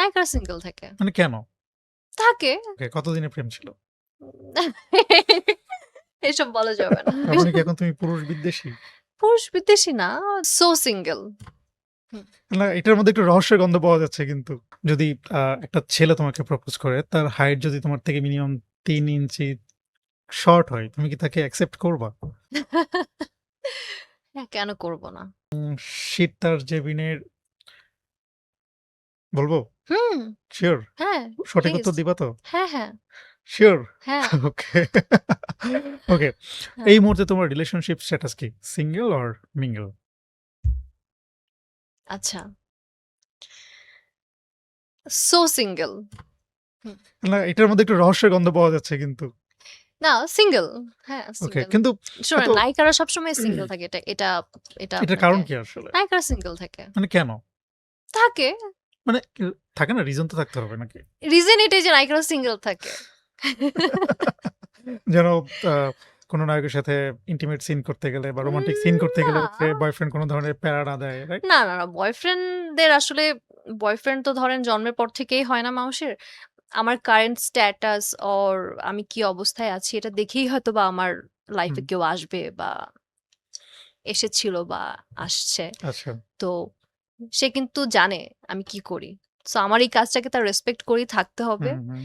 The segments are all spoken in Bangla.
নায়িকারা সিঙ্গেল থাকে। মানে কেন? থাকে। ওকে, কতদিনের প্রেম ছিল? এসব বলা যাবে না। তার মানে কি এখন তুমি পুরুষ বিদ্বেষী? পুরুষ বিদ্বেষী না, সো সিঙ্গেল। না, এটার মধ্যে একটু রহস্যের গন্ধ পাওয়া যাচ্ছে কিন্তু। যদি একটা ছেলে তোমাকে প্রপোজ করে, তার হাইট যদি তোমার থেকে মিনিমাম ৩ ইঞ্চি শর্ট হয়, তুমি কি তাকে অ্যাকসেপ্ট করবা? হ্যাঁ, কেন করব না? শীত তার জেবিনের বলবো? হুম, শিওর? হ্যাঁ, সঠিক প্লিজ। উত্তর দিবা তো? হ্যাঁ, হ্যাঁ, শিওর? হ্যাঁ, ওকে। ওকে। হ্যাঁ। এই মুহূর্তে তোমার রিলেশনশিপ স্ট্যাটাস কি? Single or mingle? আচ্ছা। So single. না, এটার মধ্যে একটু রহস্যের গন্ধ পাওয়া যাচ্ছে কিন্তু। না, সিঙ্গেল। হ্যাঁ, ওকে, সিঙ্গেল। কিন্তু এত শোনেন, নায়িকারা সবসময় সিঙ্গেল থাকে। এটা এটা এটা এটার আপনাকে কারণ কি আসলে? নায়িকারা সিঙ্গেল থাকে। মানে কেন? থাকে। মানে থাকে না, রিজন তো থাকতে হবে নাকি? রিজন এটাই যে নায়িকারা সিঙ্গেল থাকে। যেন আ কোনো নায়কের সাথে ইন্টিমেট সিন করতে গেলে বা রোমান্টিক সিন করতে না। গেলে হচ্ছে বয়ফ্রেন্ড কোনো ধরনের প্যারা না দেয়, রাইট? না, না, না। বয়ফ্রেন্ডদের আসলে বয়ফ্রেন্ড তো ধরেন জন্মের পর থেকেই হয় না মানুষের। আমার কারেন্ট স্ট্যাটাস অর আমি কি অবস্থায় আছি এটা দেখেই হয়তোবা আমার হুম, লাইফে কেউ আসবে বা এসেছিল বা আসছে। আচ্ছা। তো সে কিন্তু জানে আমি কি করি। সো আমার এই কাজটাকে তার রেসপেক্ট করেই থাকতে হবে। হুম, হুম।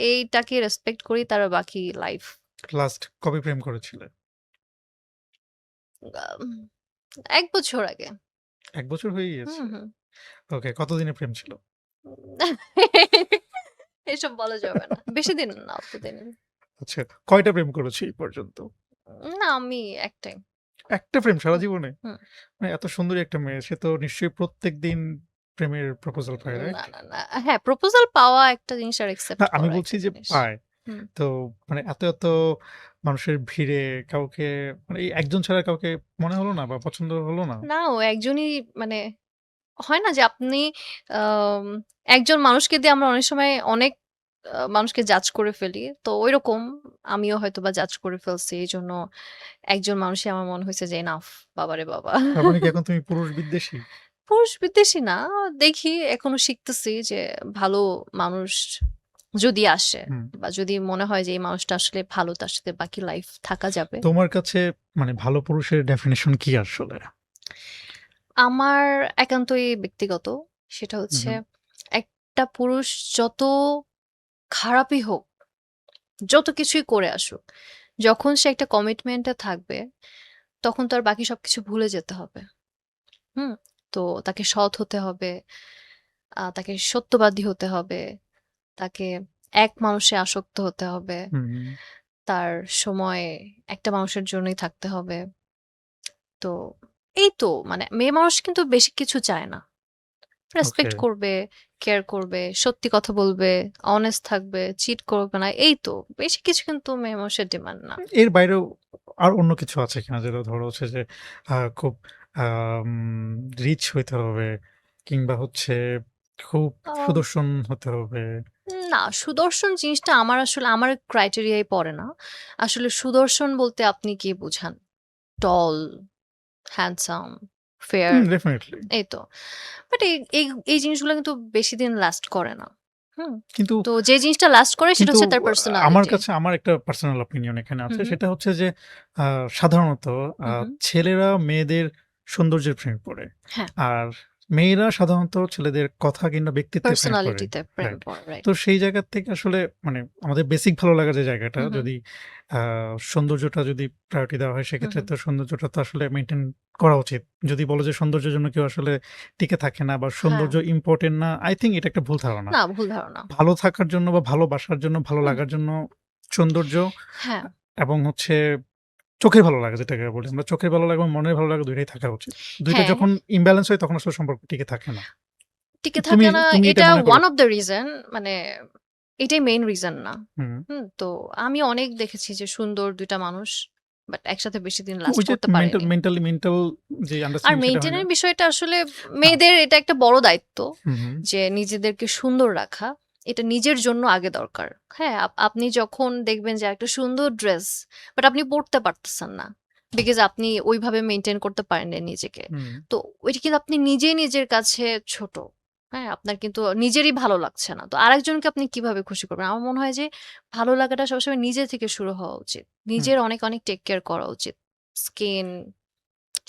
এইটাকে রেসপেক্ট করেই তার বাকি লাইফ লাস্ট কবে প্রেম করেছিলে? আম ১ বছর আগে। ১ বছর হয়ে হুম, গিয়েছে? হুম। ওকে, কতদিনের প্রেম ছিল? এসব বলা যাবে না। বেশি দিন না, অল্প দিনের। আচ্ছা, কয়টা প্রেম করেছো এই পর্যন্ত? না, আমি একটাই। একটা প্রেম সারা হুম, জীবনে? হুম। মানে এত সুন্দরী একটা মেয়ে, সে তো নিশ্চয়ই প্রত্যেকদিন প্রেমের প্রপোজাল পায়, না, রাইট? না, না। হ্যাঁ, প্রপোজাল পাওয়া একটা জিনিস আর না, অ্যাকসেপ্ট আমি করা বলছি একটা যে জিনিস। পায়। হুম। তো মানে এত মানুষের ভিড়ে কাউকে, মানে এই একজন ছাড়া কাউকে মনে হলো না বা পছন্দ হলো না? না, ও একজনই মানে হয় না যে আপনি আম একজন মানুষকে দিয়ে আমরা অনেক সময় অনেক মানুষকে জাজ করে ফেলি। তো ঐরকম আমিও হয়তোবা জাজ করে ফেলছি। এইজন্য একজন মানুষই আমার মনে হইছে যে এনাফ। বাবারে বাবা! তার মানে কি এখন তুমি পুরুষ বিদ্বেষী? পুরুষ বিদ্বেষী না। দেখি এখনো শিখতেছি যে ভালো মানুষ যদি আসে হুম। বা যদি মনে হয় যে এই মানুষটা আসলে ভালো, তার সাথে বাকি লাইফ থাকা যাবে। তোমার কাছে মানে ভালো পুরুষের ডেফিনিশন কি আসলে? আমার একান্তই ব্যক্তিগত। সেটা হু, হচ্ছে হু। একটা পুরুষ যত খারাপই হোক, যত কিছুই করে আসুক, যখন সে একটা কমিটমেন্ট এ থাকবে, তখন তার বাকি সবকিছু ভুলে যেতে হবে। হুম? তো তাকে সৎ হতে হবে, তাকে সত্যবাদী হতে হবে, তাকে এক মানুষে আসক্ত হতে হবে, হুম, হুম। তার সময় একটা মানুষের জন্যই থাকতে হবে। তো এই তো মানে মেয়ে মানুষ কিন্তু বেশি কিছু চায় না। ওকে। রেসপেক্ট করবে, কেয়ার করবে, সত্যি কথা বলবে, অনেস্ট থাকবে, চিট করবে না। এই তো। বেশি কিছু কিন্তু মেয়ে মানুষের ডিমান্ড না। এর বাইরেও আর অন্য কিছু আছে কিনা? যেটা ধরো হচ্ছে যে খুব আম রিচ হইতে হবে কিংবা হচ্ছে খুব আ সুদর্শন হতে হবে। না, সুদর্শন জিনিসটা আমার আসলে আমার ক্রাইটেরিয়ায় পড়ে না। আসলে সুদর্শন বলতে আপনি কি বুঝান? টল, হ্যান্ডসাম, ফেয়ার ডেফিনিটলি। এই তো। বাট এই জিনিসগুলো কিন্তু বেশিদিন লাস্ট করে না। হুম? কিন্তু তো যে জিনিসটা লাস্ট করে সেটা কিন্তু হচ্ছে তার আমার পার্সোনালিটি। কাছে আমার একটা পার্সোনাল অপিনিয়ন এখানে হু, আছে। হু, সেটা হচ্ছে যে আ সাধারণত হু, হু। ছেলেরা মেয়েদের সৌন্দর্যের প্রেমে পড়ে। হ্যাঁ, আর মেয়েরা সাধারণত ছেলেদের কথা কিংবা ব্যক্তিত্বের প্রেমে পড়ে। পার্সোনালিটিতে প্রেম রাইট। পড়ে, রাইট। তো সেই জায়গা থেকে আসলে মানে আমাদের বেসিক ভালো লাগার যে জায়গাটা, হু, হু, যদি আ সৌন্দর্যটা যদি প্রায়োরিটি দেওয়া হয়, হু, সেক্ষেত্রে হু। তো সৌন্দর্যটা তো আসলে মেইনটেইন করা উচিত। যদি বলো যে সৌন্দর্যের জন্য কেউ আসলে টিকে থাকে না বা হ্যাঁ, সৌন্দর্য ইম্পোর্টেন্ট না, আই থিংক এটা একটা ভুল ধারণা। না ভুল ধারণা। ভালো থাকার জন্য বা ভালোবাসার জন্য, ভালো হুম, লাগার জন্য সৌন্দর্য হ্যাঁ, এবং হচ্ছে চোখের ভালো লাগা, যেটাকে বলি আমরা, চোখের ভালো লাগা এবং মনের ভালো লাগা ২ টাই থাকা উচিত। ২ টা হ্যাঁ, যখন ইমব্যালেন্স হয় তখন আসলে সম্পর্ক টিকে থাকে না। টিকে তুমি থাকে না তুমি এটা এটা মনে করো? one of the reason মানে এটাই মেইন রিজন না। হুম। তো আমি অনেক দেখেছি যে সুন্দর ২ টা মানুষ বাট একসাথে বেশিদিন লাস্ট ওই যে করতে পারেনি। মেন্টাল যে আর আন্ডারস্ট্যান্ডিং সেটা হয় মেইনটেইন না। এর বিষয়টা আসলে না। মেয়েদের এটা একটা বড় দায়িত্ব হুম, হুম। যে নিজেদেরকে সুন্দর রাখা। এটা নিজের জন্য আগে দরকার। হ্যাঁ, আপনি যখন দেখবেন যে একটা সুন্দর ড্রেস বাট আপনি পড়তে পারতেছেন না। বিকজ আপনি ওইভাবে মেইনটেইন করতে পারেন নাই নিজেকে। হুম। তো ওইটা কিন্তু আপনি নিজেই নিজের কাছে ছোট। হ্যাঁ? আপনার কিন্তু নিজেরই ভালো লাগছে না। তো আরেকজনকে আপনি কিভাবে খুশি করবেন? আমার মনে হয় যে ভালো লাগাটা সবসময় নিজে থেকে শুরু হওয়া উচিত। হুম। নিজের অনেক, অনেক টেক কেয়ার করা উচিত। স্কিন না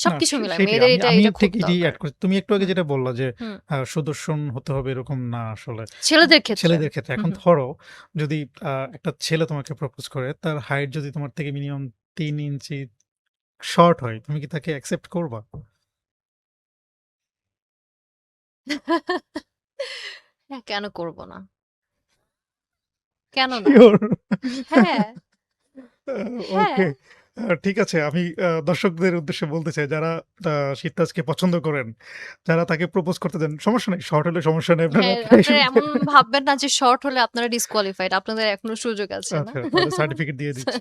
সবকিছু মিলায়। সেটাই। মেয়েদের আমি এটা, আমিও এটা ঠিক খুব এটাই দরকার। এড করেছি। তুমি একটু আগে হুম, যেটা বললা যে হুম। সুদর্শন হতে হবে এরকম না আসলে। ছেলেদের ক্ষেত্রে। ছেলেদের ক্ষেত্রে। হুম, এখন হুম। ধরো যদি একটা ছেলে তোমাকে প্রপোজ করে, তার হাইট যদি তোমার থেকে মিনিমাম ৩ ইঞ্চি শর্ট হয়, তুমি কি তাকে অ্যাকসেপ্ট করবা? হ্যাঁ, কেন করব না? কেন না? সিউর? হ্যাঁ, হ্যাঁ। ওকে। ঠিক আছে। আমি দর্শকদের উদ্দেশ্যে বলতে চাই যারা সিত্তাজকে পছন্দ করেন, যারা তাকে প্রপোজ করতে চান, সমস্যা নেই। শর্ট হলে সমস্যা নেই। আপনারা হ্যাঁ, প্রায় আপনারা শুনতে এমন ভাববেন না যে শর্ট হলে আপনারা ডিসকোয়ালিফাইড। আপনাদের এখনো সুযোগ আছে, না? আচ্ছা, তাহলে সার্টিফিকেট দিয়ে দিচ্ছি।